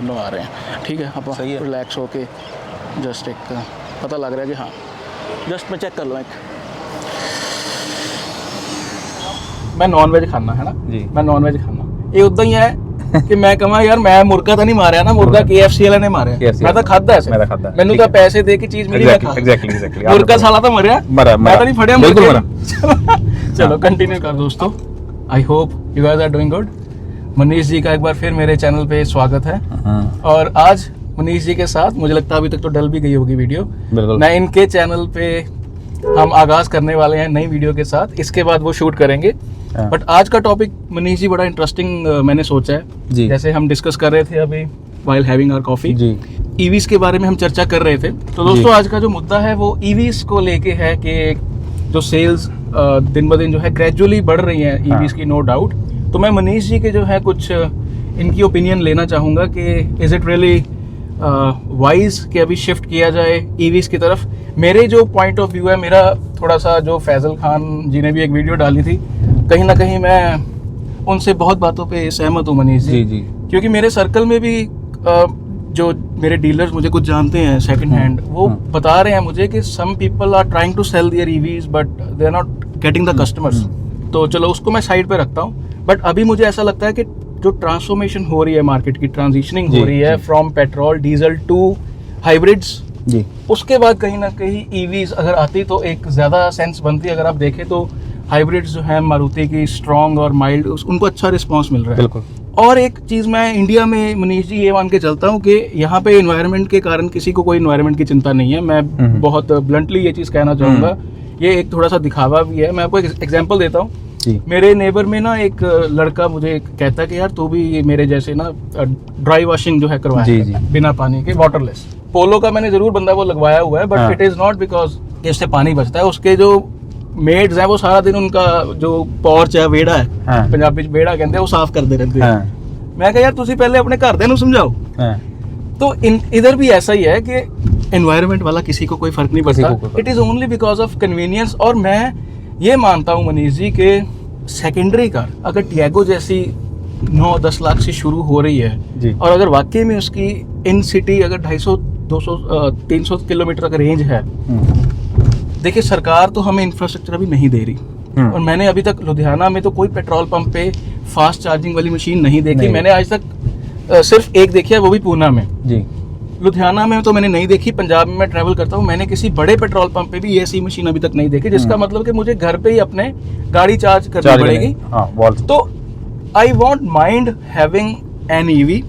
तीनों आ रहे हैं। ठीक है, आप सही है। रिलैक्स होके जस्ट एक पता लग रहा है कि हाँ, जस्ट मैं चेक कर लूँ एक। मैं नॉन वेज खाना है ना जी। मैं नॉन वेज खाना ये उदा ही है कि मैं कਹਾਂ यार मैं मुर्गा तो नहीं मारिया ना, मुर्गा KFC वाले ने मारिया, मैं तो खादा है, मैनू तो पैसे दे के चीज मिली, मैं खा एग्जैक्टली मुर्गा साला तो मरिया, मैं तो नहीं फड़िया बिल्कुल मुर्गा। चलो कंटिन्यू कर दोस्तों। I hope you guys are doing good. Manish ji का एक बार फिर मेरे चैनल पे स्वागत है। और आज मनीष जी के साथ मुझे लगता है अभी तक तो डल भी गई होगी वीडियो, मैं इनके चैनल पे हम आगाज करने वाले हैं नई वीडियो के साथ, इसके बाद वो शूट करेंगे। बट आज का टॉपिक मनीष जी बड़ा इंटरेस्टिंग मैंने सोचा है जी। जैसे हम डिस्कस कर रहे थे अभी while having our coffee, EVs के बारे में हम चर्चा कर रहे थे। तो दोस्तों आज का जो मुद्दा है वो ईवीज को लेके है कि जो सेल्स दिन ब दिन जो है ग्रेजुअली बढ़ रही हैं ईवीज की, नो डाउट। तो मैं मनीष जी के जो है कुछ इनकी ओपिनियन लेना चाहूँगा कि इज़ इट रियली वाइज कि अभी शिफ्ट किया जाए ईवीज की तरफ। मेरे जो पॉइंट ऑफ व्यू है, मेरा थोड़ा सा, जो फैजल खान जी ने भी एक वीडियो डाली थी, कहीं ना कहीं मैं उनसे बहुत बातों पे सहमत हूँ मनीष जी, क्योंकि मेरे सर्कल में भी जो मेरे डीलर्स मुझे कुछ जानते हैं सेकंड हैंड, वो बता रहे हैं मुझे कि some people are trying to sell their EVs but they are not getting the customers. तो चलो उसको मैं साइड पे रखता हूँ, बट अभी मुझे ऐसा लगता है कि जो ट्रांसफॉर्मेशन हो रही है मार्केट की, ट्रांजिशनिंग हो रही है from petrol diesel to hybrids जी, उसके बाद कहीं ना कहीं ईवीज अगर आती तो एक ज़्यादा सेंस बनती। अगर आप देखें तो हाइब्रिड्स जो है मारुति की स्ट्रॉन्ग और माइल्ड, उनको अच्छा रिस्पांस मिल रहा है। बिल्कुल। और एक चीज़ मैं इंडिया में मनीष जी ये मान के चलता हूँ कि यहाँ पे इन्वायरमेंट के कारण किसी को कोई इन्वायरमेंट की चिंता नहीं है। मैं बहुत ब्लंटली ये चीज़ कहना चाहूँगा, ये एक थोड़ा सा दिखावा भी है। मैं आपको एक एग्जाम्पल देता हूँ। मेरे नेबर में ना एक लड़का मुझे कहता कि यार तू भी मेरे जैसे ना ड्राई वॉशिंग जो है करवाया बिना पानी के, वाटरलेस। पोलो का मैंने जरूर बंदा वो लगवाया हुआ है, but it is not because इससे पानी बचता है। उसके जो मेड्स हैं वो सारा दिन उनका जो पोर्च है, वेड़ा है, पंजाबी वेड़ा कहते हैं, वो साफ करते रहते हैं। मैं कहा यार तुसी पहले अपने घरदे नूं समझाओ। तो इधर भी ऐसा ही है कि एनवायरनमेंट वाला किसी को कोई फर्क नहीं पड़ता, it is only because of convenience. और मैं ये मानता हूँ मनीष जी के सेकेंडरी कार अगर टियागो जैसी 9-10 लाख से शुरू हो रही है और अगर वाकई में उसकी इन सिटी अगर 250, 200, 300 किलोमीटर अगर रेंज है, देखिए सरकार तो हमें इंफ्रास्ट्रक्चर अभी नहीं दे रही। और मैंने अभी तक लुधियाना में तो कोई पेट्रोल पंप पे फास्ट चार्जिंग वाली मशीन नहीं देखी। मैंने आज तक सिर्फ एक देखी है, वो भी पूना में जी। लुधियाना में तो मैंने नहीं देखी। पंजाब में मैं ट्रैवल करता हूँ, मैंने किसी बड़े पेट्रोल पंप पे भी ऐसी मशीन अभी तक नहीं देखी, जिसका मतलब कि मुझे घर पे ही अपने गाड़ी चार्ज करनी पड़ेगी। तो I want mind having an EV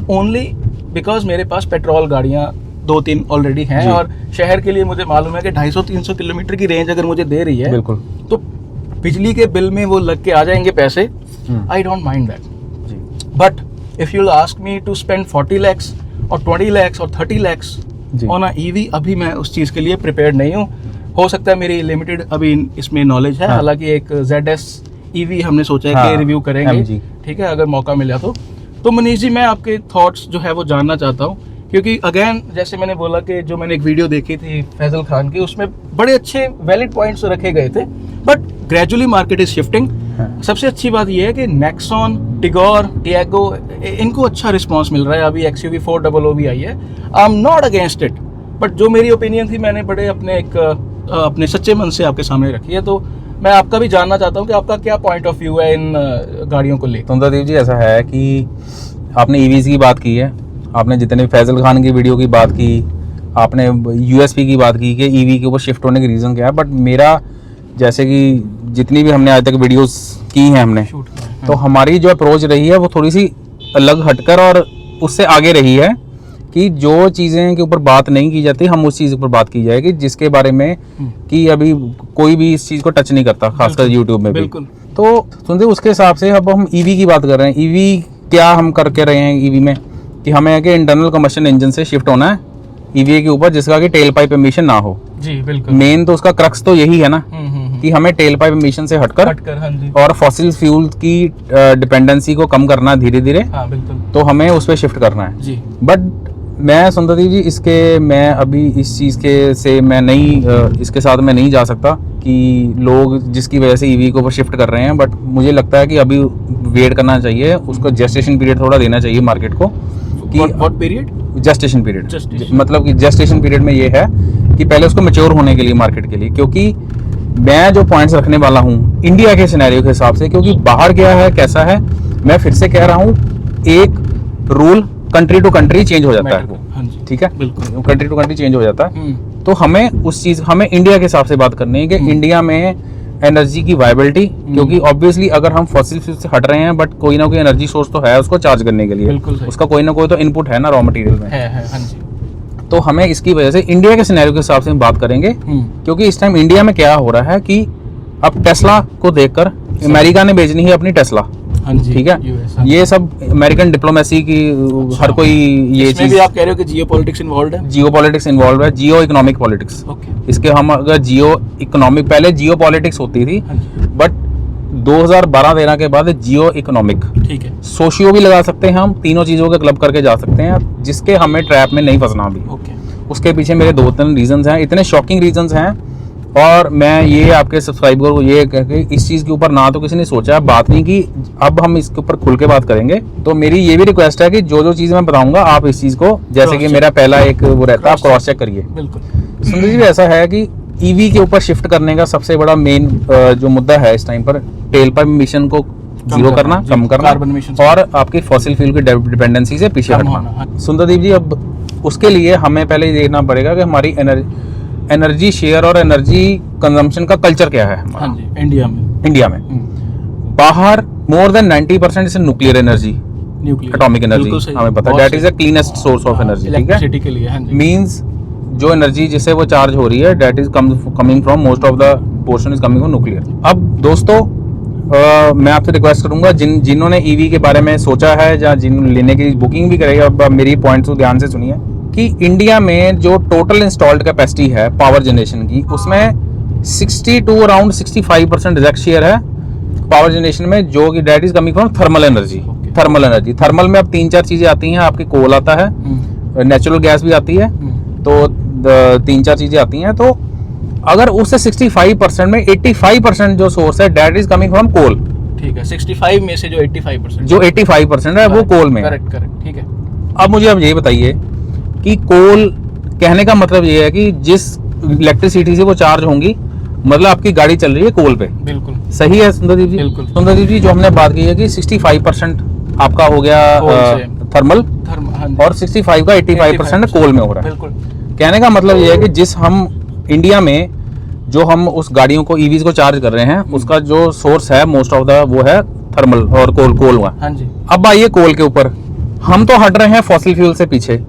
only because मेरे पास पेट्रोल गाड़ियाँ 2-3 ऑलरेडी हैं, और शहर के लिए मुझे मालूम है कि 250-300 किलोमीटर की रेंज अगर मुझे दे रही है, बिल्कुल, तो बिजली के बिल में वो लग के आ जाएंगे पैसे। I don't mind that, but if you ask me to spend 40 lakhs और 20 lakhs और 30 lakhs ऑन अ ईवी, अभी मैं उस चीज़ के लिए प्रिपेयर्ड नहीं हूँ। हो सकता है मेरी लिमिटेड अभी इसमें नॉलेज है। हालांकि एक ZS EV हमने सोचा है कि रिव्यू करेंगे, ठीक है, अगर मौका मिला तो मनीष जी मैं आपके थॉट्स जो है वो जानना चाहता हूँ, क्योंकि अगेन जैसे मैंने बोला कि जो मैंने एक वीडियो देखी थी फैजल खान की, उसमें बड़े अच्छे वैलिड पॉइंट्स रखे गए थे, but gradually market is shifting. सबसे अच्छी बात यह है कि नेक्सॉन, टिगोर, टियागो, इनको अच्छा रिस्पांस मिल रहा है। अभी XUV 400 भी आई है। I am not against it, but जो मेरी ओपिनियन थी मैंने बड़े अपने सच्चे मन से आपके सामने रखी है। तो मैं आपका भी जानना चाहता हूँ कि आपका क्या पॉइंट ऑफ व्यू है इन गाड़ियों को लेकर। तुंदादेव जी, ऐसा है कि आपने ईवीज की बात की है, आपने जितने फैजल खान की वीडियो की बात की, आपने USP की बात की कि ईवी के ऊपर शिफ्ट होने के रीज़न क्या है, बट मेरा जैसे कि जितनी भी हमने आज तक वीडियोस की हैं हमने, तो हमारी जो अप्रोच रही है वो थोड़ी सी अलग हटकर और उससे आगे रही है कि जो चीज़ें के ऊपर बात नहीं की जाती, हम उस चीज़ के ऊपर बात की जाएगी जिसके बारे में कि अभी कोई भी इस चीज़ को टच नहीं करता, खासकर यूट्यूब में भी। तो सुनते उसके हिसाब से अब हम ईवी की बात कर रहे हैं। ईवी क्या हम करके रहे हैं ईवी में कि हमें है कि इंटरनल कम्बशन इंजन से शिफ्ट होना है ईवी के ऊपर, जिसका कि टेल पाइप एमिशन ना हो। जी बिल्कुल, मेन तो उसका क्रक्स तो यही है ना कि हमें टेल पाइप एमिशन से हटकर हाँ जी, और फॉसिल फ्यूल की डिपेंडेंसी को कम करना है धीरे धीरे। हाँ बिल्कुल, तो हमें उस पर शिफ्ट करना है जी। बट मैं सुंदरदेव जी मैं अभी इस चीज़ के से मैं नहीं इसके साथ मैं नहीं जा सकता कि लोग जिसकी वजह से ईवी के ऊपर शिफ्ट कर रहे हैं, बट मुझे लगता है कि अभी वेट करना चाहिए, उसको जेस्टेशन पीरियड थोड़ा देना चाहिए मार्केट को। कि what period? Gestation period. Gestation. मतलब कि जेस्टेशन पीरियड में ये है कि पहले उसको मैच्योर होने के लिए मार्केट के लिए, क्योंकि मैं जो पॉइंट्स रखने वाला हूँ इंडिया के सिनेरियो के हिसाब से, क्योंकि बाहर क्या है कैसा है, मैं फिर से कह रहा हूँ, एक rule country to country change हो जाता है वो, हाँ जी, ठीक है, बिल्कुल। कंट्री टू कंट्री चेंज हो जाता है। तो हमें हमें इंडिया के हिसाब से बात करनी है कि इंडिया में एनर्जी की वायबिलिटी, क्योंकि ऑब्वियसली अगर हम फॉसिल फ्यूल से हट रहे हैं बट कोई ना कोई एनर्जी सोर्स तो है उसको चार्ज करने के लिए, बिल्कुल सही। उसका कोई ना कोई तो इनपुट है ना रॉ मटेरियल में, है हाँ जी। तो हमें इसकी वजह से इंडिया के सिनेरियो के हिसाब से हम बात करेंगे, क्योंकि इस टाइम इंडिया में क्या हो रहा है कि अब टेस्ला को देखकर अमेरिका ने बेचनी है अपनी टेस्ला, हाँ जी, ठीक है, US, हाँ। ये सब अमेरिकन डिप्लोमेसी की हर कोई ये इसमें चीज, भी आप कह रहे हो कि जियो पॉलिटिक्स इन्वॉल्व है? जियो पॉलिटिक्स इन्वॉल्व है, जियो इकोनॉमिक पॉलिटिक्स। ओके, इसके हम अगर जियो इकोनॉमिक, पहले जियो पॉलिटिक्स होती थी हाँ जी, बट 2012-13 के बाद जियो इकोनॉमिक, ठीक है, सोशियो भी लगा सकते हैं हम, तीनों चीजों के क्लब करके जा सकते हैं, जिसके हमें ट्रैप में नहीं फंसना भी। ओके, उसके पीछे मेरे 2-3 रीजंस हैं, इतने शॉकिंग रीजंस हैं, और मैं ये आपके सब्सक्राइबर को ये कह के इस चीज़ के ऊपर ना तो किसी ने सोचा, बात नहीं की, अब हम इसके ऊपर खुल के बात करेंगे। तो मेरी ये भी रिक्वेस्ट है कि जो चीज़ मैं बताऊंगा आप इस चीज़ को, जैसे कि मेरा पहला एक वो रहता है, आप क्रॉस चेक करिए। बिल्कुल। सुंदर जी, ऐसा है कि ईवी के ऊपर शिफ्ट करने का सबसे बड़ा मेन जो मुद्दा है इस टाइम पर, टेल पाइप एमिशन को जीरो करना, कम करना, कार्बन एमिशन और आपकी फॉसिल फ्यूल की डिपेंडेंसी से पीछे कम हटना। होना, हाँ। सुंदरदीप जी, अब उसके लिए हमें पहले ये देखना पड़ेगा कि हमारी एनर्जी शेयर और एनर्जी कंजम्पशन का कल्चर क्या है हमारा। हाँ जी, इंडिया में बाहर more than 90% is nuclear energy, nuclear atomic energy, हमें पता है that is the cleanest source of energy, ठीक है, इलेक्ट्रिसिटी के लिए, हाँ जी, मींस जो एनर्जी जिससे वो चार्ज हो रही है that is coming from, most of the portion is coming from nuclear. अब दोस्तों मैं आपसे रिक्वेस्ट करूंगा जिन्होंने ईवी के बारे में सोचा है या जिन लेने की बुकिंग भी करेगा, अब मेरी पॉइंट्स को ध्यान से सुनिए कि इंडिया में जो टोटल इंस्टॉल्ड कैपेसिटी है पावर जनरेशन की, उसमें 60 टू अराउंड 65% रिजेक्ट शेयर है पावर जनरेशन में, जो कि that is coming from thermal energy. Thermal energy, thermal में अब 3-4 चीजें आती हैं, आपकी कोल आता है, नेचुरल गैस भी आती है, तो 3-4 चीजें आती हैं। तो अगर उससे 65% में 85% जो सोर्स है that is coming from coal, ठीक है, 65 में से जो 85%, जो 85% है वो कोल में। करेक्ट, ठीक है। अब मुझे अब ये बताइए कि कोल, कहने का मतलब ये है कि जिस इलेक्ट्रिसिटी से वो चार्ज होंगी, मतलब आपकी गाड़ी चल रही है कोल पे, बिल्कुल सही है सुंदरदीप जी? बिल्कुल। सुंदरदीप जी, जो हमने बात की है कि 65% आपका हो गया थर्मल, और 65 का 85% कोल में हो रहा है। बिल्कुल। कहने का मतलब ये है कि जिस हम इंडिया में जो हम उस गाड़ियों को ईवीज को चार्ज कर रहे हैं, उसका जो सोर्स है मोस्ट ऑफ द वो है थर्मल और कोल हुआ। हाँ जी। अब आइए कोल के ऊपर, हम तो हट रहे हैं फॉसिल फ्यूल से पीछे।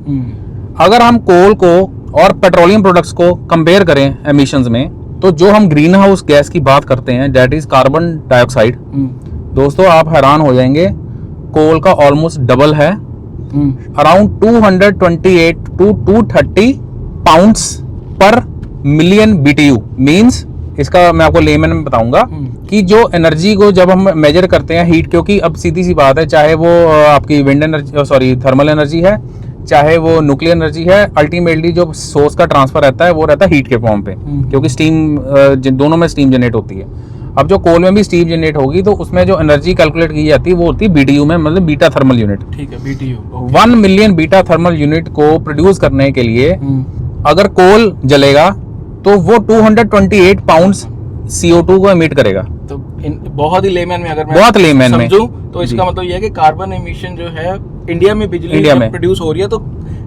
अगर हम कोल को और पेट्रोलियम प्रोडक्ट्स को कंपेयर करें एमिशंस में, तो जो हम ग्रीन हाउस गैस की बात करते हैं दैट इज कार्बन डाइऑक्साइड, दोस्तों आप हैरान हो जाएंगे, कोल का ऑलमोस्ट डबल है, अराउंड 228 टू 230 पाउंड्स पर मिलियन BTU। मींस इसका मैं आपको लेमन में बताऊंगा कि जो एनर्जी को जब हम मेजर करते हैं हीट, क्योंकि अब सीधी सी बात है, चाहे वो आपकी wind energy, sorry thermal energy है, चाहे वो न्यूक्लियर एनर्जी है, अल्टीमेटली जो सोर्स का ट्रांसफर रहता है वो रहता है हीट के फॉर्म पे, क्योंकि स्टीम दोनों में स्टीम जनरेट होती है। अब जो कोल में भी स्टीम जनरेट होगी तो उसमें जो एनर्जी कैलकुलेट की जाती है वो होती है BTU में, मतलब बीटा थर्मल यूनिट। ठीक है, BTU। 1 million beta thermal unit को प्रोड्यूस करने के लिए अगर कोल जलेगा तो वो 228 पाउंड्स CO2 को एमिट करेगा। तो बहुत ही लेमैन में अगर मैं बहुत लेमैन में समझूं तो इसका मतलब ये है कि कार्बन एमिशन जो है इंडिया में बिजली इंडिया में प्रोड्यूस हो रही है, तो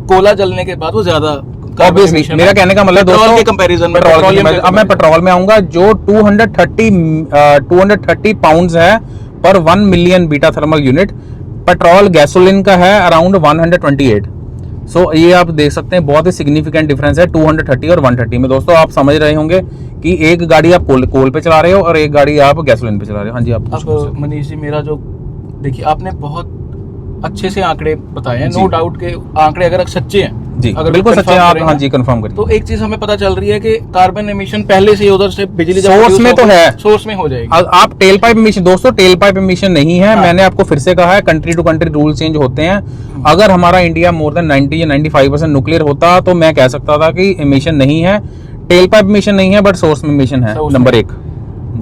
कोला जलने के बाद वो ज्यादा ऑब्वियसली, मेरा कहने का मतलब पेट्रोल दोस्तों, के कंपैरिजन में, अब मैं पेट्रोल में आऊंगा, जो 230 पाउंड्स है पर 1 million beta thermal unit, petrol gasoline का है अराउंड 128। सो ये आप देख सकते हैं बहुत ही सिग्निफिकेंट डिफरेंस है 230 और 130 में। दोस्तों आप समझ रहे होंगे कि एक गाड़ी आप कोल पे चला रहे हो और एक गाड़ी आप गैसोलिन पे चला रहे हो। हाँ जी, आप अब मनीष जी, मेरा जो देखिए आपने बहुत अच्छे से आंकड़े बताए हैं, नो डाउट के आंकड़े अगर सच्चे हैं जी, अगर बिल्कुल सच्चे हैं आप, हाँ जी कंफर्म करिए। तो एक चीज हमें पता चल रही है कि कार्बन एमिशन पहले से उधर से बिजली सोर्स में तो है, सोर्स में हो जाएगी। आप टेल पाइप एमिशन, दोस्तों टेल पाइप एमिशन नहीं है, मैंने आपको फिर से कहा है country to country rule change होते हैं। अगर हमारा इंडिया मोर देन 90 या 95% न्यूक्लियर होता तो मैं कह सकता था कि एमिशन नहीं है, टेल पाइप एमिशन नहीं है, बट सोर्स में एमिशन है। नंबर 1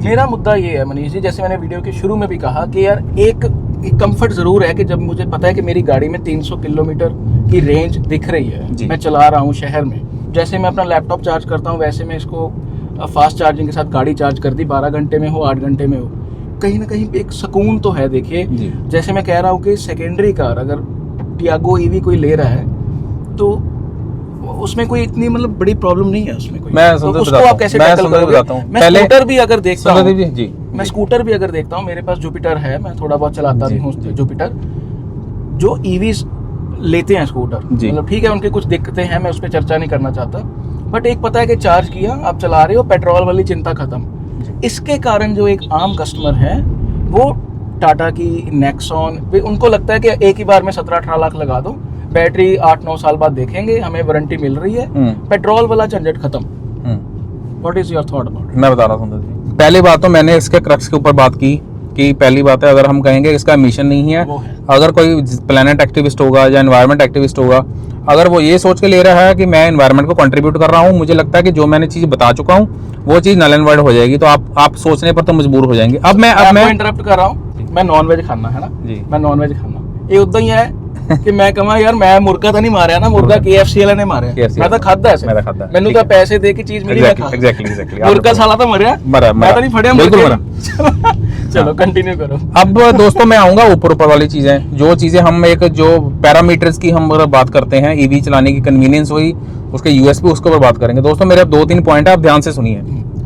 मेरा मुद्दा ये है मनीष जी, जैसे मैंने वीडियो के शुरू में भी कहा कि यार एक एक कंफर्ट ज़रूर है कि जब मुझे पता है कि मेरी गाड़ी में 300 किलोमीटर की रेंज दिख रही है, मैं चला रहा हूँ शहर में, जैसे मैं अपना लैपटॉप चार्ज करता हूँ वैसे मैं इसको फास्ट चार्जिंग के साथ गाड़ी चार्ज कर दी, 12 घंटे में हो 8 घंटे में हो, कहीं ना कहीं एक सुकून तो है। देखिए जैसे मैं कह रहा हूँ कि सेकेंडरी कार अगर टियागो ईवी कोई ले रहा है तो उसमें कोई इतनी मतलब बड़ी प्रॉब्लम नहीं है उसमें कोई। मैं तो उसको आप कैसे टैकल करोगे? मैं स्कूटर भी अगर देखता हूँ, मैं स्कूटर भी अगर देखता हूँ, मेरे पास जुपिटर है, मैं थोड़ा बहुत चलाता भी हूँ जुपिटर। जो ईवीज लेते हैं स्कूटर, मतलब ठीक है उनके कुछ दिक्कतें हैं, मैं उस पर चर्चा नहीं करना चाहता, बट एक पता है कि चार्ज किया आप चला रहे हो, पेट्रोल वाली चिंता खत्म। इसके कारण जो एक आम कस्टमर है वो टाटा की नेक्सॉन, उनको लगता है कि एक ही बार में 17-18 लाख लगा दो, बैटरी 8-9 साल बाद देखेंगे, हमें वारंटी मिल रही है, पेट्रोल वाला झंझट खत्म। What is your thought about? मैं बता रहा हूँ सुंदर जी, पहली बात तो मैंने इसके क्रक्स के ऊपर बात की कि पहली बात है अगर हम कहेंगे इसका मिशन नहीं है, अगर कोई प्लैनेट एक्टिविस्ट होगा या एनवायरनमेंट एक्टिविस्ट होगा, अगर वो ये सोच के ले रहा है कि मैं एनवायरनमेंट को कंट्रीब्यूट कर रहा हूँ, मुझे लगता है कि जो मैंने चीज बता चुका हूँ वो चीज नल एंड वाइड हो जाएगी, तो आप सोचने पर तो मजबूर हो जाएंगे। अब मैं इंटरप्ट कर रहा हूँ, मैं नॉन वेज खाना है ना जी, मैं नॉन वेज खाना, ये उदा ही है कि मैं कहा यार मैं मुर्गा तो नहीं मारिया ना, मुर्गा KFC वाले ने मारिया, मैं तो खादा है, मैंने तो पैसे दे के चीज मिली, एग्जैक्टली मुर्गा साला तो मरिया, मैं तो नहीं फड़िया, बिल्कुल मरा। चलो कंटिन्यू करो। अब दोस्तों मैं आऊंगा ऊपर वाली चीजें, जो चीजें हम एक जो पैरामीटर्स की हम अगर बात करते हैं, ईवी चलाने की कन्वीनियंस हुई, उसके यूएसपी, उसके ऊपर बात करेंगे। दोस्तों मेरे अब 2-3 पॉइंट है, आप ध्यान से सुनिए।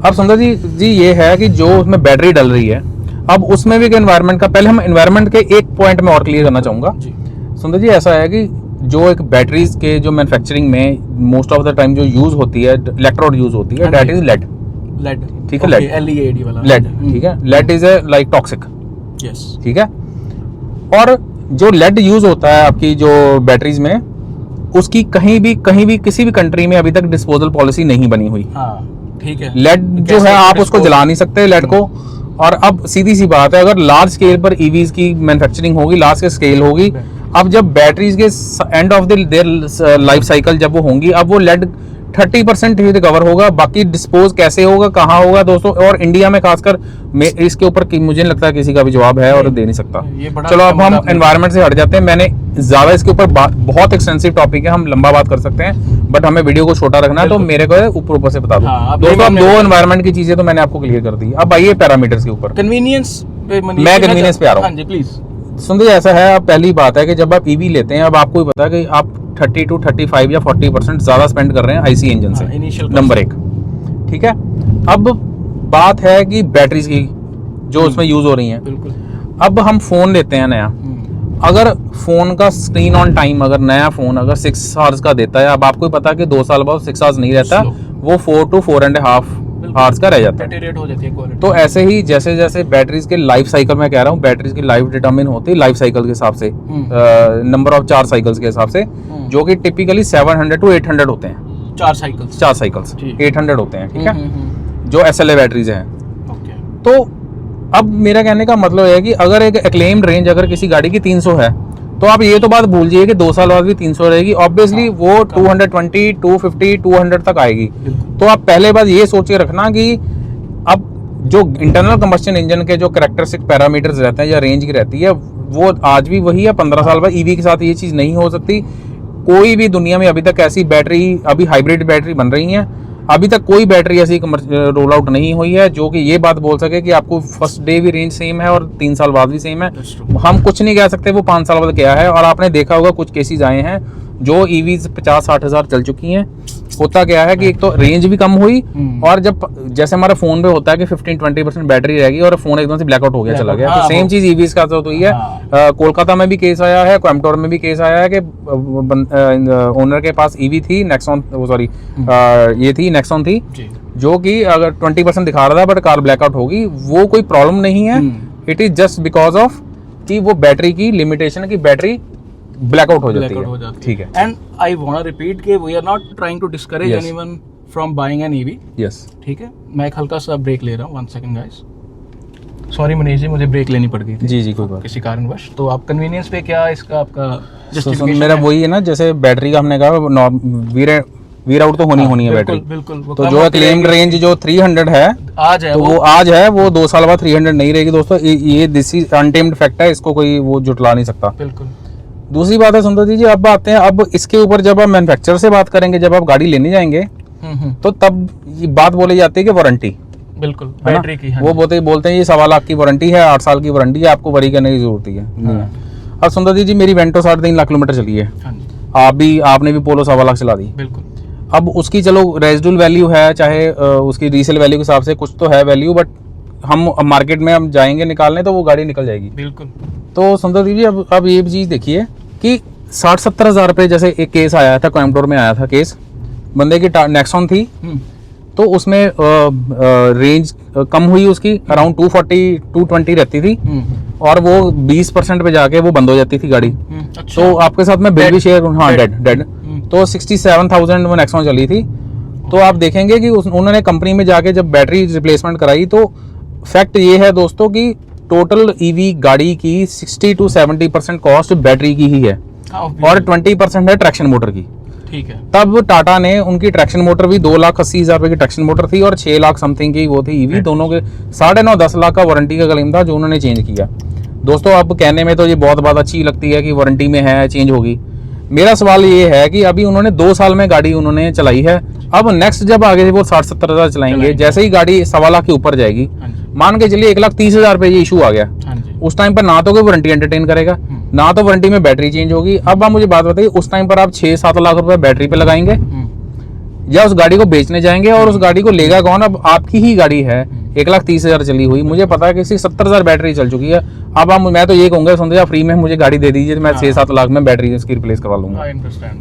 अब सुंदर जी ये है कि जो उसमें बैटरी डल रही है, अब उसमें भी एनवायरनमेंट का, पहले हम एनवायरनमेंट के एक पॉइंट में और क्लियर करना चाहूंगा सुंदर जी। ऐसा है कि जो एक बैटरीज के जो मैन्युफैक्चरिंग में मोस्ट ऑफ द टाइम जो यूज होती है, इलेक्ट्रोड यूज होती है, दैट इज लेड। ठीक है, LED वाला लेड, ठीक है, lead is a like toxic, yes, ठीक है। और जो लेड यूज होता है आपकी जो बैटरीज में, उसकी कहीं भी किसी भी कंट्री में अभी तक डिस्पोजल पॉलिसी नहीं बनी हुई। ठीक है, लेड जो है आप उसको जला नहीं सकते लेड को। और अब सीधी सी बात है, अगर लार्ज स्केल पर ईवीज की मैन्युफैक्चरिंग होगी, लार्ज स्केल होगी, अब जब बैटरीज के end of their life cycle जब वो होंगी, अब वो लेड 30% ही रिकवर होगा, बाकी डिस्पोज कैसे होगा, कहाँ होगा दोस्तों, और इंडिया में खासकर इसके ऊपर मुझे नहीं लगता किसी का भी जवाब है और दे नहीं सकता। चलो अब हम एनवायरनमेंट से हट जाते हैं, मैंने ज्यादा इसके ऊपर बहुत एक्सटेंसिव टॉपिक है, हम लंबा बात कर सकते हैं, बट हमें वीडियो को छोटा रखना है, तो मेरे को ऊपर से बता दो दोस्तों। अब 2 एनवायरनमेंट की चीजें तो मैंने आपको क्लियर कर दी, अब आइए पैरामीटर्स के ऊपर। कन्वीनियंस मैं कन्वीनियंस पे आ रहा हूँ, प्लीज सुनिए। ऐसा है, अब पहली बात है कि जब आप ईवी लेते हैं, अब आपको भी पता है कि आप 30 to 35 या 40% ज्यादा स्पेंड कर रहे हैं आईसी इंजन से, नंबर 1, ठीक है। अब बात है कि बैटरीज की जो उसमें यूज हो रही हैं। अब हम फोन लेते हैं नया, अगर फोन का स्क्रीन ऑन टाइम, अगर नया फोन अगर 6 आवर्स का देता है, अब आपको पता है कि 2 साल बाद 6 आवर्स नहीं रहता, वो 4 to 4.5 आवर्स का रह जाता है, हो जाती है। तो ऐसे ही जैसे जैसे बैटरीज के लाइफ साइकिल, मैं कह रहा हूँ बैटरीज की लाइफ डिटरमिन होती है लाइफ साइकिल के हिसाब से, नंबर ऑफ 4 साइकिल्स के हिसाब से, जो कि टिपिकली 700 to 800 होते हैं, 4 साइकिल्स 800 होते हैं, ठीक है, जो SLA बैटरीज हैं। तो अब मेरा कहने का मतलब है कि अगर एक एक्लेम्ड रेंज अगर किसी गाड़ी की 300 है, तो आप ये तो बात भूल जाइए कि 2 साल बाद भी 300 रहेगी, ऑब्वियसली वो 220, 250, 200 तक आएगी। तो आप पहले बात ये सोच के रखना कि अब जो इंटरनल कंबस्शन इंजन के जो कैरेक्टरिस्टिक पैरामीटर्स रहते हैं या रेंज की रहती है, वो आज भी वही है, 15 साल बाद ईवी के साथ ये चीज़ नहीं हो सकती। कोई भी दुनिया में अभी तक ऐसी बैटरी, अभी हाइब्रिड बैटरी बन रही हैं, अभी तक कोई बैटरी ऐसी रोल आउट नहीं हुई है जो कि ये बात बोल सके कि आपको फर्स्ट डे भी रेंज सेम है और 3 साल बाद भी सेम है। हम कुछ नहीं कह सकते वो 5 साल बाद क्या है। और आपने देखा होगा कुछ केसेस आए हैं जो ईवीज 50-60 हज़ार चल चुकी हैं। होता क्या है कि एक तो रेंज भी कम हुई, और जब जैसे हमारे फोन पे होता है कि 15-20% बैटरी रहेगी और फोन एकदम से ब्लैकआउट हो गया, चला गया, तो सेम चीज ईवीज का तो ही है। कोलकाता में भी केस आया है, कोयम्बटूर में भी केस आया है कि ओनर के पास ईवी थी, नेक्सॉन, सॉरी ये थी नेक्सॉन थी, जो कि अगर 20% दिखा रहा था बट कार ब्लैकआउट होगी। वो कोई प्रॉब्लम नहीं है, it is just because of कि वो बैटरी की लिमिटेशन की बैटरी ब्लैकआउट हो जाती है, ठीक है। And I want to repeat कि we are not trying to discourage anyone from buying an EV, yes, ठीक है। मैं एक हल्का सा ब्रेक ले रहा हूँ, 1 second guys, sorry Manish ji, मुझे ब्रेक लेनी पड़ गई थी जी कोई बात किसी कारणवश। तो आप कन्वीनियंस पे क्या इसका आपका मेरा वही है ना, जैसे बैटरी का हमने कहा वीर आउट तो होनी है बिल्कुल बैटरी। बिल्कुल। वो तो कम जो होती क्लेम्ड रहेगी। रेंज जो 300 है आज है तो वो आज है, वो 2 साल बाद 300 नहीं रहेगी दोस्तों। ये दिस इज अनटेम्ड फैक्ट है, इसको कोई वो जुटला नहीं सकता। बिल्कुल। दूसरी बात है सुंदर जी, अब आते हैं अब इसके ऊपर, जब आप मैन्युफैक्चरर से बात करेंगे, जब आप गाड़ी लेने जाएंगे तो तब ये बात बोली जाती है कि वारंटी, बिल्कुल है ना? बैटरी की। हाँ वो जी। बोलते हैं ये 1.25 लाख की वारंटी है, 8 साल की वारंटी है, आपको वरी करने की जरूरत ही है नहीं है। अब सुंदर जी मेरी वेंटो 3.5 लाख किलोमीटर चली है, हाँ जी। आपने भी पोलो 1.25 लाख चला दी। बिल्कुल। अब उसकी चलो रेजिडुअल वैल्यू है, चाहे उसकी रीसेल वैल्यू के हिसाब से कुछ तो है वैल्यू, बट हम मार्केट में हम जाएंगे निकालने तो वो गाड़ी निकल जाएगी। बिल्कुल। तो सुंदर जी अब ये चीज़ देखिए कि 60-70 हज़ार रुपये, जैसे एक केस आया था कोयम्बटूर में, आया था केस, बंदे की नेक्सॉन थी, तो उसमें रेंज कम हुई उसकी, अराउंड 240-220 रहती थी, और वो 20% पे जाके वो बंद हो जाती थी गाड़ी। अच्छा। तो आपके साथ में बिल भी शेयर, हाँ डेड। तो 67,000 वो नेक्सॉन चली थी। तो आप देखेंगे कि उन्होंने कंपनी में जाके जब बैटरी रिप्लेसमेंट कराई, तो फैक्ट ये है दोस्तों कि टोटल ईवी गाड़ी की 60-70% कॉस्ट बैटरी की ही है, और 20% है ट्रैक्शन मोटर की। ठीक है। तब टाटा ने उनकी ट्रैक्शन मोटर भी 2,80,000 रुपए की ट्रैक्शन मोटर थी, और 6 लाख समथिंग की वो थी ईवी, दोनों के 9.5-10 लाख का वारंटी का क्लेम था जो उन्होंने चेंज किया। दोस्तों अब कहने में तो ये बहुत बात अच्छी लगती है कि वारंटी में है, चेंज होगी। मेरा सवाल ये है कि अभी उन्होंने 2 साल में गाड़ी उन्होंने चलाई है, अब नेक्स्ट जब आगे वो 60-70 हज़ार चलाएंगे, जैसे ही गाड़ी 1.25 लाख के ऊपर जाएगी, मान के चलिए 1,30,000 रुपये ये इशू आ गया, उस टाइम पर ना तो कोई वारंटी एंटरटेन करेगा, ना तो वारंटी में बैटरी चेंज होगी। अब आप मुझे बात बताइए, उस टाइम पर आप 6-7 लाख रुपए बैटरी पे लगाएंगे या उस गाड़ी को बेचने जाएंगे, और उस गाड़ी को लेगा कौन? अब आपकी ही गाड़ी है, 1,30,000 चली हुई, मुझे पता है कि 70,000 बैटरी चल चुकी है। अब मैं तो ये कहूंगा सुन फ्री में मुझे गाड़ी दे दीजिए, तो मैं 6-7 लाख में बैटरी इसकी रिप्लेस करवा लूंगा।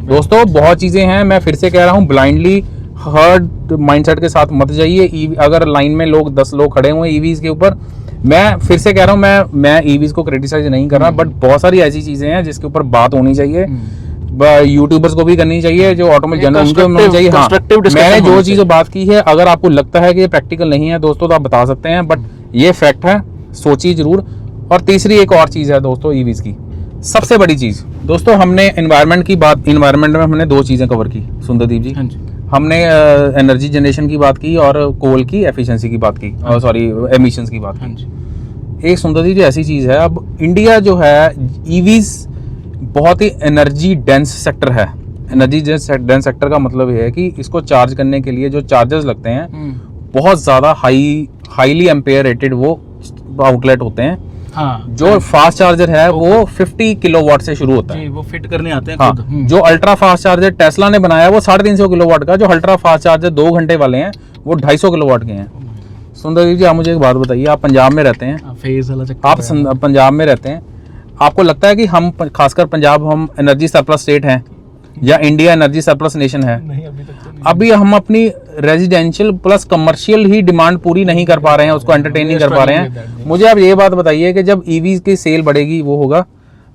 दोस्तों बहुत चीजें हैं, मैं फिर से कह रहा हूँ, ब्लाइंडली हर्ड माइंडसेट के साथ मत जाइए। अगर लाइन में 10 लोग खड़े हुए ईवीज के ऊपर, मैं फिर से कह रहा हूँ, मैं ईवीज को क्रिटिसाइज नहीं कर रहा, बट बहुत सारी ऐसी चीजें हैं जिसके ऊपर बात होनी चाहिए, यूट्यूबर्स को भी करनी चाहिए, जो ऑटोमोबाइल जर्नल उनको होनी चाहिए। हाँ, मैंने जो चीजें बात की है, अगर आपको लगता है कि ये प्रैक्टिकल नहीं है दोस्तों, तो आप बता सकते हैं, बट ये फैक्ट है, सोचिए जरूर। और तीसरी एक और चीज है दोस्तों ईवीज की, सबसे बड़ी चीज दोस्तों, हमने एनवायरनमेंट में हमने 2 चीजें कवर की सुंदरदीप जी। हमने एनर्जी जनरेशन की बात की और कोल की एफिशिएंसी की बात की, सॉरी एमिशंस की बात की। एक सुंदरदीप जी ऐसी चीज है, अब इंडिया जो है ईवीज बहुत ही एनर्जी डेंस सेक्टर है। एनर्जी डेंस सेक्टर का मतलब ये है कि इसको चार्ज करने के लिए जो चार्जर्स लगते हैं, बहुत ज्यादा हाईली एम्पेयर रेटेड वो आउटलेट होते हैं। हाँ, जो फास्ट चार्जर है वो 50 किलोवाट से शुरू होता है जी, वो फिट करने आते हैं हाँ, खुद। जो अल्ट्रा फास्ट चार्जर टेस्ला ने बनाया वो 350 किलोवाट का, जो अल्ट्रा फास्ट चार्जर 2 घंटे वाले हैं वो 250 किलोवाट के हैं। सुंदर जी आप मुझे एक बात बताइए, आप पंजाब में रहते हैं, आप पंजाब में रहते हैं, आपको लगता है कि हम खासकर पंजाब हम एनर्जी सरप्लस स्टेट हैं या इंडिया एनर्जी सरप्लस नेशन है? नहीं, अभी तक तो नहीं। अभी हम अपनी रेजिडेंशियल प्लस कमर्शियल ही डिमांड पूरी नहीं कर पा रहे हैं, उसको एंटरटेन नहीं कर पा रहे हैं। मुझे आप ये बात बताइए कि जब ईवी की सेल बढ़ेगी, वो होगा,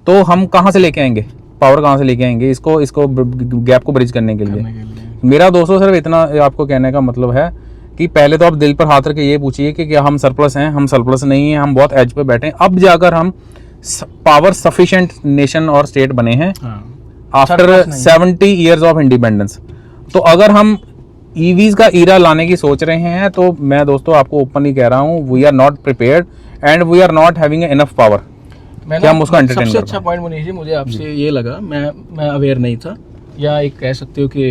तो हम कहाँ से लेके आएंगे पावर, कहाँ से लेके आएंगे इसको गैप को ब्रिज करने के लिए? मेरा दोस्तों सिर्फ इतना आपको कहने का मतलब है कि पहले तो आप दिल पर हाथ रख के ये पूछिए कि क्या हम सरप्लस हैं? हम सरप्लस नहीं है, हम बहुत एज पे बैठे हैं। अब जाकर हम पावर सफिशिएंट नेशन और स्टेट बने हैं आफ्टर 70 ईयर्स ऑफ इंडिपेंडेंस। तो अगर हम ईवीज का ईरा लाने की सोच रहे हैं, तो मैं दोस्तों आपको ओपनली कह रहा हूँ, we are not prepared and we are not having enough power. क्या हम उसको एंटरटेन कर? सबसे अच्छा पॉइंट मुनीश जी मुझे आपसे ये लगा, मैं अवेयर नहीं था, या एक कह सकते हो कि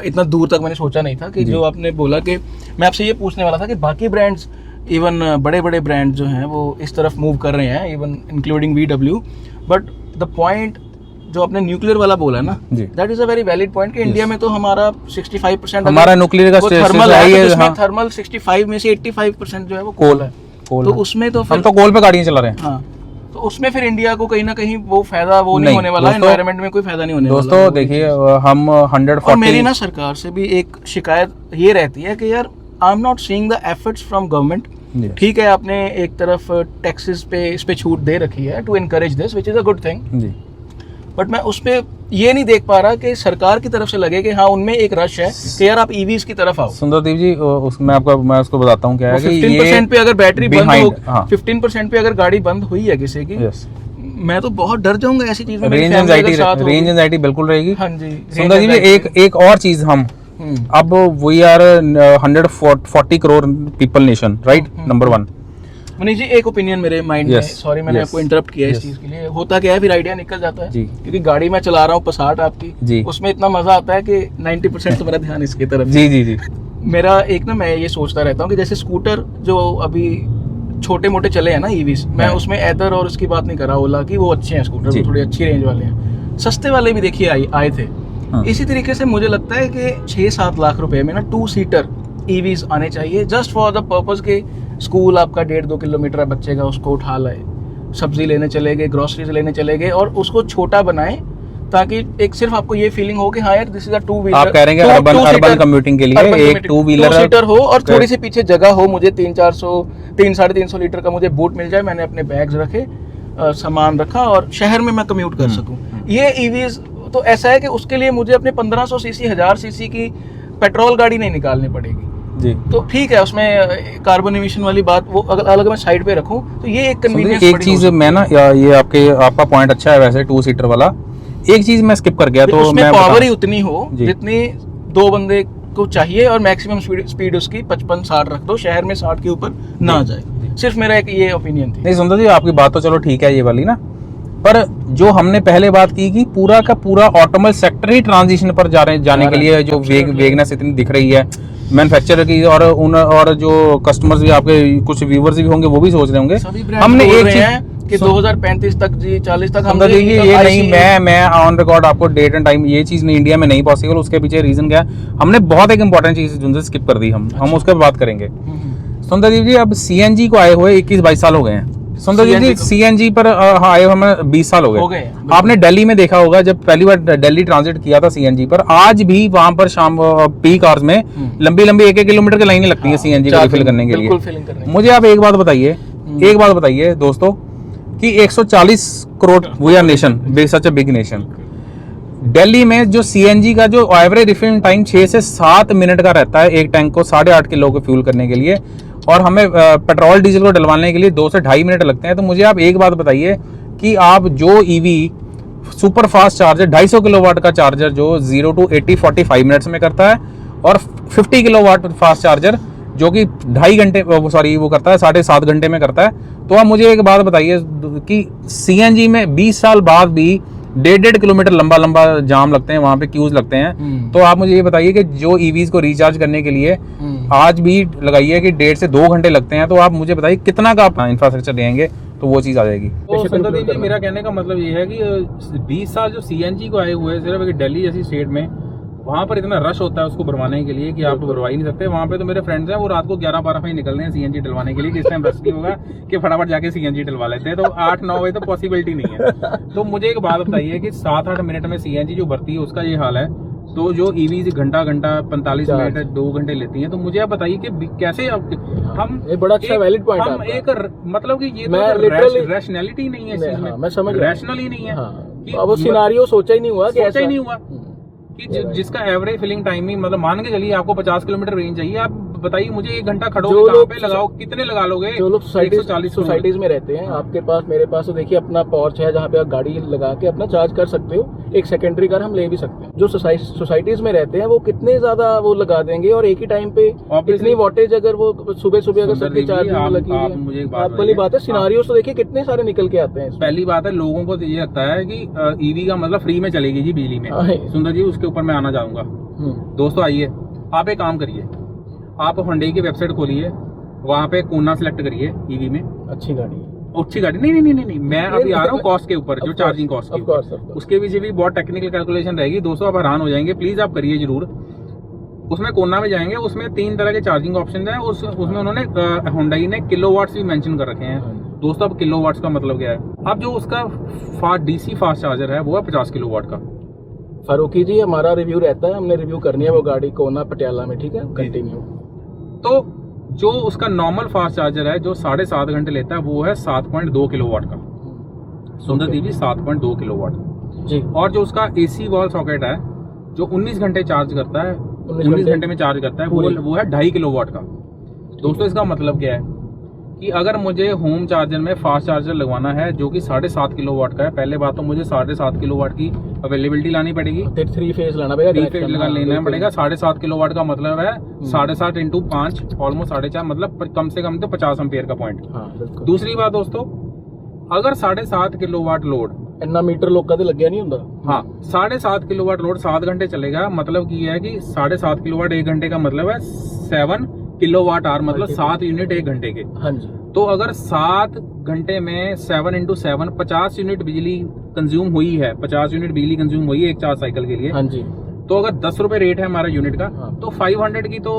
इतना दूर तक मैंने सोचा नहीं था कि जो आपने बोला कि मैं आपसे ये पूछने वाला था कि बाकी ब्रांड्स, इवन बड़े बड़े ब्रांड जो हैं वो इस तरफ मूव कर रहे हैं, even including VW। But the point जो आपने न्यूक्लियर वाला बोला ना, that is a very valid point कि इंडिया में तो हमारा 65% हमारा न्यूक्लियर का थर्मल है, तो थर्मल 65 में से 85% जो है वो कोल है। तो उसमें तो हम तो कोल पे गाड़ियां चला रहे हैं। हाँ, तो उसमें फिर इंडिया को कहीं ना कहीं वो फायदा वो नहीं होने वाला, एनवायरनमेंट में कोई फायदा नहीं होने वाला। दोस्तों देखिए, हम 140 और मेरी ना सरकार से भी एक शिकायत ये रहती है कि यार, I am not seeing the efforts from government. ठीक है, आपने एक तरफ टैक्सेस पे इस पे छूट दे रखी है to encourage this, which is a good thing, but मैं उस पे ये नहीं देख पा रहा कि सरकार की तरफ से लगे कि हाँ उनमें एक रश है कि यार आप ईवीज की तरफ आओ। सुंदरदीप जी, मैं उसको बताता हूँ क्या है कि 15% पे अगर बैटरी बंद हो, 15% पे अगर गाड़ी बंद हुई है किसी की, मैं तो बहुत डर जाऊंगा ऐसी चीज में। रेंज एंजाइटी बिल्कुल रहेगी। हाँ जी। सुंदर जी, एक और चीज हम अब we are 140 crore people nation, right, number 1। Manish ji एक ओपिनियन मेरे माइंड में, Yes, सॉरी मैंने yes, आपको इंटरप्ट किया इस yes. चीज के लिए। होता क्या है, फिर आइडिया निकल जाता है जी। क्योंकि गाड़ी मैं चला रहा हूँ पसाट आपकी जी। उसमें इतना मजा आता है कि 90% तो मेरा ध्यान इसकी तरफ। जी जी जी। मेरा एक ना, मैं ये सोचता रहता हूँ कि जैसे स्कूटर जो अभी छोटे मोटे चले हैं ना ईवीज, मैं हाँ। उसमें एदर और उसकी बात नहीं कर रहा, ओला की, वो अच्छे हैं स्कूटर, जी। वो थोड़ी अच्छी रेंज वाले हैं। सस्ते वाले भी देखिए आए थे। हाँ। इसी तरीके से मुझे लगता है कि 6-7 लाख रुपए में ना 2 सीटर ईवीज आने चाहिए, जस्ट फॉर द पर्पज के स्कूल आपका 1.5-2 किलोमीटर है, बच्चे का उसको उठा लाए, सब्जी लेने चले गए, ग्रोसरीज लेने चले गए, और उसको छोटा बनाए ताकि एक सिर्फ आपको ये फीलिंग हो कि हाँ यार दिस इज अ 2 व्हीलर। आप कह रहे हैं अर्बन कम्यूटिंग के लिए एक 2 व्हीलर सीटर हो और थोड़ी सी पीछे जगह हो, मुझे 300-350 लीटर का मुझे बूट मिल जाए, मैंने अपने बैग्स रखे, सामान रखा और शहर में मैं कम्यूट कर सकूं। ये ईवीज तो ऐसा है कि उसके लिए मुझे अपने 1500 सीसी 1000 सीसी की पेट्रोल गाड़ी नहीं निकालनी पड़ेगी जी। तो ठीक है, उसमें कार्बन एमिशन वाली बात वो अलग मैं साइड पे रखूं तो ये एक कन्वीनियंस। एक चीज मैं ना, ये आपका पॉइंट अच्छा है वैसे 2 सीटर वाला, एक चीज मैं स्किप कर गया, तो उसमें मैं पावर ही उतनी हो जी। जितनी 2 बंदे को चाहिए और मैक्सिमम स्पीड उसकी 55-60 रख दो, शहर में 60 के ऊपर ना जाए। सिर्फ मेरा एक ये ओपिनियन थी। नहीं सुंदर जी, आपकी बात तो चलो ठीक है ये वाली ना, पर जो हमने पहले बात की कि पूरा का पूरा ऑटोमोबाइल सेक्टर ही ट्रांजिशन पर जाने के लिए जो वेगनेस इतनी दिख रही है मैन्युफैक्चरर की, और जो कस्टमर्स भी आपके कुछ व्यूवर्स भी होंगे वो भी सोच रहे होंगे। हमने एक चीज कि 2035 तक जी 40 तक हम ये नहीं, मैं ऑन रिकॉर्ड आपको डेट एंड टाइम, ये चीज नहीं इंडिया में नहीं पॉसिबल, उसके पीछे रीजन क्या है, हमने बहुत एक इंपॉर्टेंट चीज जिनसे स्किप कर दी, हम उसके बात करेंगे। सुंदरदीप जी अब सीएनजी को आए हुए 21-22 साल हो गए हैं। सुंदरदीप जी सीएनजी पर आए हुए हमें 20 साल हो गए। आपने दिल्ली में देखा होगा, जब पहली बार दिल्ली ट्रांजिट किया था सीएनजी पर, आज भी वहां पर शाम पीक आवर्स में लंबी 1-1 किलोमीटर की लाइनें लगती है सीएनजी को रिफिल करने के लिए। मुझे आप एक बात बताइए दोस्तों कि 140 crore, we are nation, such a big nation. Delhi में जो सीएनजी का जो एवरेज रिफिलिंग टाइम 6 से 7 मिनट का रहता है एक टैंक को 8.5 किलो के फ्यूल करने के लिए, और हमें पेट्रोल डीजल को डलवाने के लिए 2 से 2.5 मिनट लगते हैं। तो मुझे आप एक बात बताइए कि आप जो EV super fast charger 250 kilowatt का चार्जर जो 0 to 80 45 मिनट्स में करता है, और 50 किलोवाट फास्ट चार्जर जो कि 2.5 घंटे वो करता है 7.5 घंटे में करता है। तो आप मुझे एक बात बताइए कि सीएनजी में 20 साल बाद भी 1.5 किलोमीटर लंबा जाम लगते हैं, वहां पे क्यूज लगते हैं। तो आप मुझे ये बताइए कि जो ईवीज को रिचार्ज करने के लिए आज भी लगाइए कि 1.5 से 2 घंटे लगते हैं, तो आप मुझे बताइए कितना का आप इंफ्रास्ट्रक्चर देंगे तो वो चीज आ जाएगी। तो सुंदरदीप जी मेरा कहने का मतलब ये है कि 20 साल जो सीएनजी को आए हुए हैं, सिर्फ दिल्ली जैसी स्टेट में वहाँ पर इतना रश होता है उसको भरवाने के लिए कि आप तो भरवा ही नहीं सकते। वहाँ पे तो मेरे फ्रेंड्स हैं, वो रात को 11-12 बजे निकल रहे हैं सीएनजी डलवाने के लिए, कि इस टाइम रश नहीं होगा कि फटाफट जाके सीएनजी डलवा लेते हैं। तो 8-9 बजे तो पॉसिबिलिटी नहीं है। तो मुझे एक बात बताइए कि 7-8 मिनट में सीएनजी जो भरती है उसका ये हाल है, तो जो ईवी घंटा 45 मिनट 2 घंटे लेती है, तो मुझे आप बताइए कि कैसे हम बड़ा अच्छा वैलिड पॉइंट हम एक मतलब कि ये तो रैशनैलिटी नहीं है इस चीज में, मैं समझ रैशनल ही नहीं है। अब वो सिनारियो सोचा ही नहीं हुआ कि सोचा ही नहीं हुआ कि जिसका एवरेज फिलिंग टाइमिंग, मतलब मान के चलिए आपको 50 किलोमीटर रेंज चाहिए, आप बताइए मुझे 1 घंटा खड़ोगे कहाँ पे लगाओ, कितने लगा लोगे? जो लोग सोसाइटीज में रहते हैं, आपके पास मेरे पास तो देखिए अपना पोर्च है जहाँ पे आप गाड़ी लगा के अपना चार्ज कर सकते हो, एक सेकेंडरी कार हम ले भी सकते हैं। जो सोसाइटीज में रहते हैं वो कितने ज्यादा वो लगा देंगे, और एक ही टाइम पे इतनी वोल्टेज अगर वो सुबह अगर सबके चार्ज लगी है, आप वाली बात है। सिनारियो तो देखिए कितने सारे निकल के आते हैं। पहली बात है, लोगों को ये लगता है कि ईवी का मतलब फ्री में चलेगी जी बिजली में। सुंदर जी उसके ऊपर मैं आना चाहूंगा। दोस्तों आइए, आप एक काम करिए, आप होंडा की वेबसाइट खोलिए, वहाँ पे कोना सिलेक्ट करिए ईवी में। अच्छी गाड़ी नहीं, मैं अभी आ रहा हूँ कॉस्ट के ऊपर, जो चार्जिंग कॉस्ट की, उसके पीछे भी बहुत टेक्निकल कैलकुलेशन रहेगी। दोस्तों आप हैरान हो जाएंगे, प्लीज आप करिए जरूर। उसमें कोना में जाएंगे, उसमें 3 तरह के चार्जिंग ऑप्शन है, उसमें उन्होंने होंडा ने किलोवाट्स भी मेंशन कर रखे हैं। दोस्तों अब किलोवाट्स का मतलब क्या है? अब जो उसका डीसी फास्ट चार्जर है वो है 50 किलोवाट का। फारूकी जी हमारा रिव्यू रहता है, हमने रिव्यू करनी है वो गाड़ी कोना पटियाला में, ठीक है कंटिन्यू। तो जो उसका नॉर्मल फास्ट चार्जर है जो 7.5 घंटे लेता है वो है 7.2 किलोवाट का। सुंदरदीप जी 7.2 किलोवाट जी। और जो उसका एसी वॉल सॉकेट है जो 19 घंटे चार्ज करता है, 19 घंटे में चार्ज करता है, वो है 2.5 किलोवाट का। दोस्तों इसका मतलब क्या है कि अगर मुझे होम चार्जर में फास्ट चार्जर लगवाना है जो कि 7.5 किलोवाट का है, पहले बात तो मुझे 7.5 किलोवाट की अवेलेबिलिटी लानी पड़ेगी, 3 फेज लाना पड़ेगा, 3 फेज लेना पड़ेगा। 7.5 किलोवाट का मतलब है 7.5 इंटू 5 ऑलमोस्ट 4.5, मतलब कम से कम तो 50 एम्पियर का पॉइंट। दूसरी बात दोस्तों, अगर 7.5 किलोवाट लोड इतना मीटर लोग कदे लग गया नहीं होता। हाँ, 7.5 किलोवाट लोड 7 घंटे चलेगा, मतलब की है कि 7.5 किलोवाट 1 घंटे का मतलब है 7 किलोवाट आवर, मतलब 7 यूनिट 1 घंटे के। हाँ जी। तो अगर 7 घंटे में 7 इंटू 7 50 यूनिट बिजली कंज्यूम हुई है, 50 यूनिट बिजली कंज्यूम हुई है एक चार्ज साइकिल के लिए। हाँ जी। तो अगर 10 रुपए रेट है हमारा यूनिट का, हाँ। तो 500 की तो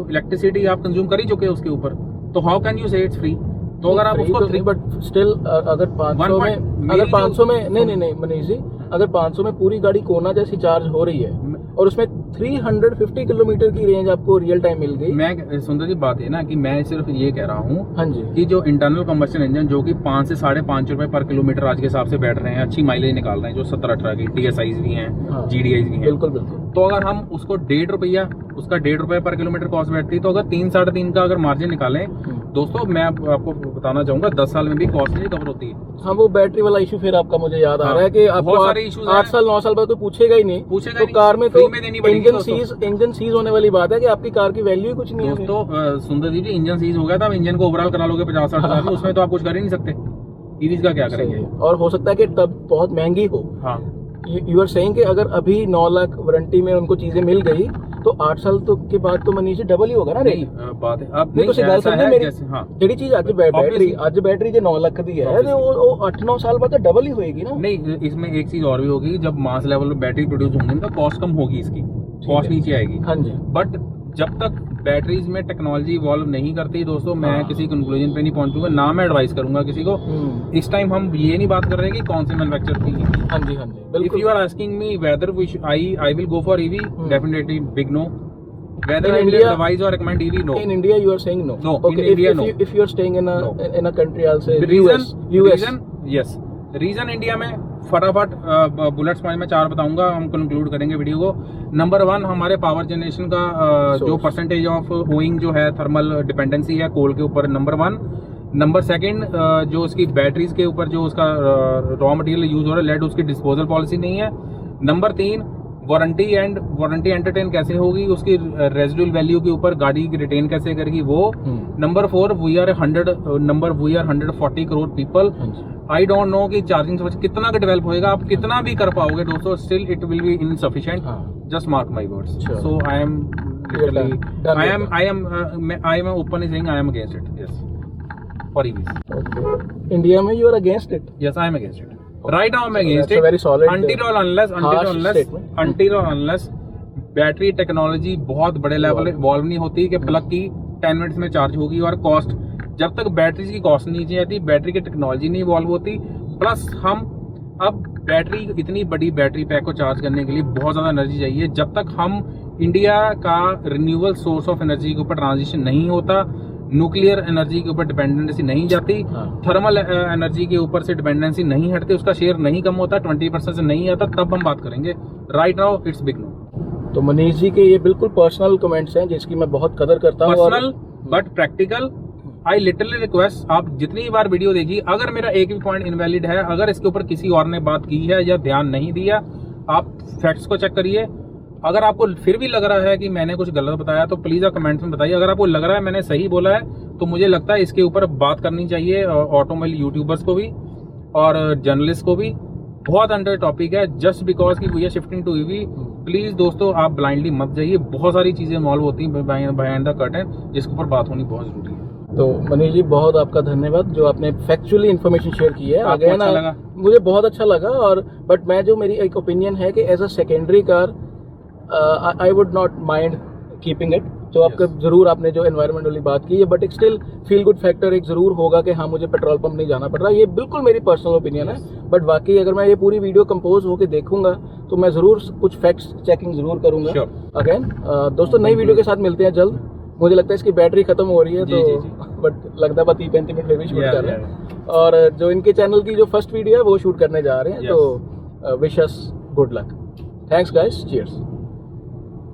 इलेक्ट्रिसिटी आप कंज्यूम कर ही चुके हो उसके ऊपर, तो हाउ कैन यू से इट्स फ्री? तो अगर आप उसको बट स्टिल अगर 500 में, अगर 500 में नहीं मनीष जी, अगर 500 में पूरी गाड़ी कोना जैसी चार्ज हो रही है और उसमें 350 किलोमीटर की रेंज आपको रियल टाइम मिल गई। मैं सुंदर जी बात है ना कि मैं सिर्फ ये कह रहा हूँ, हाँ जी, कि जो इंटरनल कंबस्शन इंजन जो कि 5 से 5.5 रुपए पर किलोमीटर आज के हिसाब से बैठ रहे हैं, अच्छी माइलेज निकाल रहे हैं, जो 17-18 की TSIs भी हैं, हाँ, GDIs भी हैं, बिल्कुल बिल्कुल। तो अगर हम उसको 1.5 रुपया, उसका 1.5 रुपए पर किलोमीटर कॉस्ट बैठती है, तो अगर 3-3.5 का अगर मार्जिन निकालें दोस्तों, मैं आपको बताना चाहूंगा 10 साल में भी कॉस्ट नहीं कवर होती है। हाँ, वो बैटरी वाला इशू फिर आपका मुझे याद आ रहा है कि आपको 8 साल 9 साल बाद तो पूछेगा ही नहीं, तो कार में तो इंजन सीज होने वाली बात है कि आपकी कार की वैल्यू ही कुछ नहीं है दोस्तों। सुंदर जी इंजन सीज हो गया था, अब इंजन को ओवरऑल करा लोगे 50-60 हजार में, उसमें तो आप कुछ कर ही नहीं सकते। ईवीज का क्या करेंगे? और हो सकता है कि तब बहुत महंगी हो। हाँ, यू आर सेइंग कि अगर अभी 9 लाख वारंटी में उनको चीजें मिल गई तो 8 साल तो के बाद तो मनीष डबल ही होगा ना रेट। बात है अब नहीं, तो ऐसा है मेरी जैसे, हाँ, ਜਿਹੜੀ ਚੀਜ਼ ਅੱਜ बैटरी जो 9 लाख दी है तो वो 8-9 साल बाद तो डबल ही होएगी ना। नहीं, इसमें एक चीज और भी होगी, जब मास लेवल पे बैटरी प्रोड्यूस होंगी तो कॉस्ट कम होगी, इसकी कॉस्ट नीचे आएगी। हाँ जी। बट जब तक बैटरीज में टेक्नोलॉजी इवॉल्व नहीं करती दोस्तों, मैं किसी कंक्लूजन पे नहीं पहुंचूंगा, ना मैं एडवाइस करूंगा किसी को। इस टाइम हम ये नहीं बात कर रहे हैं कि कौन सी मैन्युफैक्चर की है। हाँ जी, हाँ जी, बिल्कुल। If you are asking me whether I will go for EV, definitely big no. Whether I will advise or recommend EV, no. In India, you are saying no. No. Okay, in India, no. If you are staying in a country, I'll say US. Yes. Reason India में फटाफट bullets point में 4 बताऊंगा, हम conclude करेंगे video को। Number 1 हमारे power generation का जो परसेंटेज ऑफ ओइंग जो है, थर्मल डिपेंडेंसी है कोल के ऊपर, नंबर 1। नंबर 2 जो उसकी बैटरीज के ऊपर जो उसका रॉ मटेरियल यूज हो रहा है लेड, उसकी डिस्पोजल पॉलिसी नहीं है। नंबर 3 वारंटी एंटरटेन कैसे होगी, उसकी रेजिडुअल वैल्यू के ऊपर गाड़ी की रिटेन कैसे करेगी वो। Number 4 we are 140 crore people. I don't know कि चार्जिंग कितना का डेवलप होएगा, आप कितना भी कर पाओगे दोस्तों, still it will be insufficient. Just mark my words. So I am openly saying I am against it. Yes, for EVs. India में you are against it? Yes, I am against it. Right now I'm against it. Very solid, until or unless battery technology बहुत बड़े level evolve नहीं होती कि plug की 10 minutes में charge होगी, और कॉस्ट जब तक बैटरी की कॉस्ट नीचे आती, बैटरी की टेक्नोलॉजी नहीं इवॉल्व होती। प्लस हम अब बैटरी, इतनी बड़ी बैटरी पैक को चार्ज करने के लिए बहुत ज्यादा एनर्जी चाहिए। जब तक हम इंडिया का रिन्यूएबल सोर्स ऑफ एनर्जी के ऊपर ट्रांजिशन नहीं होता, न्यूक्लियर एनर्जी के ऊपर डिपेंडेंसी नहीं जाती, थर्मल एनर्जी के ऊपर से डिपेंडेंसी नहीं हटती, उसका शेयर नहीं कम होता, 20% से नहीं आता, तब हम बात करेंगे। Right now it's big no. तो मनीष जी के ये बिल्कुल पर्सनल कमेंट्स हैं जिसकी मैं बहुत कदर करता हूँ। Personal but practical. I literally request, आप जितनी बार वीडियो देखिए, अगर मेरा एक भी पॉइंट इनवैलिड है, अगर इसके ऊपर किसी और ने बात की है या ध्यान नहीं दिया, आप फैक्ट्स को चेक करिए। अगर आपको फिर भी लग रहा है कि मैंने कुछ गलत बताया तो प्लीज आप कमेंट्स में बताइए। अगर आपको लग रहा है मैंने सही बोला है तो मुझे लगता है इसके ऊपर बात करनी चाहिए ऑटोमोबाइल यूट्यूबर्स को भी और जर्नलिस्ट को भी। बहुत अंडर टॉपिक है, जस्ट बिकॉज की we are shifting to EV. Please दोस्तों, आप ब्लाइंडली मत जाइए, बहुत सारी चीजें इन्वॉल्व होती हैं बिहाइंड द कर्टन, जिसके ऊपर बात होनी बहुत जरूरी है। तो मनीष जी बहुत आपका धन्यवाद जो आपने फैक्चुअली इन्फॉर्मेशन शेयर की है। आगे अच्छा ना लगा? मुझे बहुत अच्छा लगा। और बट मैं जो मेरी एक ओपिनियन है कि as a secondary car I would not mind keeping it. तो आपका जरूर आपने जो एनवायरनमेंट वाली बात की है, बट एक स्टिल फील गुड फैक्टर एक जरूर होगा कि हाँ मुझे पेट्रोल पंप नहीं जाना पड़ रहा। ये बिल्कुल मेरी पर्सनल ओपिनियन है। बट बाकी अगर मैं ये पूरी वीडियो कंपोज होकर देखूंगा तो मैं जरूर कुछ फैक्ट्स चेकिंग जरूर करूंगा। अगेन दोस्तों, नई वीडियो के साथ मिलते हैं जल्द। मुझे लगता है इसकी बैटरी खत्म हो रही है तो बट लगता है 30-35 मिनट में भी शूट कर रहे हैं। और जो इनके चैनल की जो फर्स्ट वीडियो है वो शूट करने जा रहे हैं। तो विश अस good luck. Thanks guys, cheers.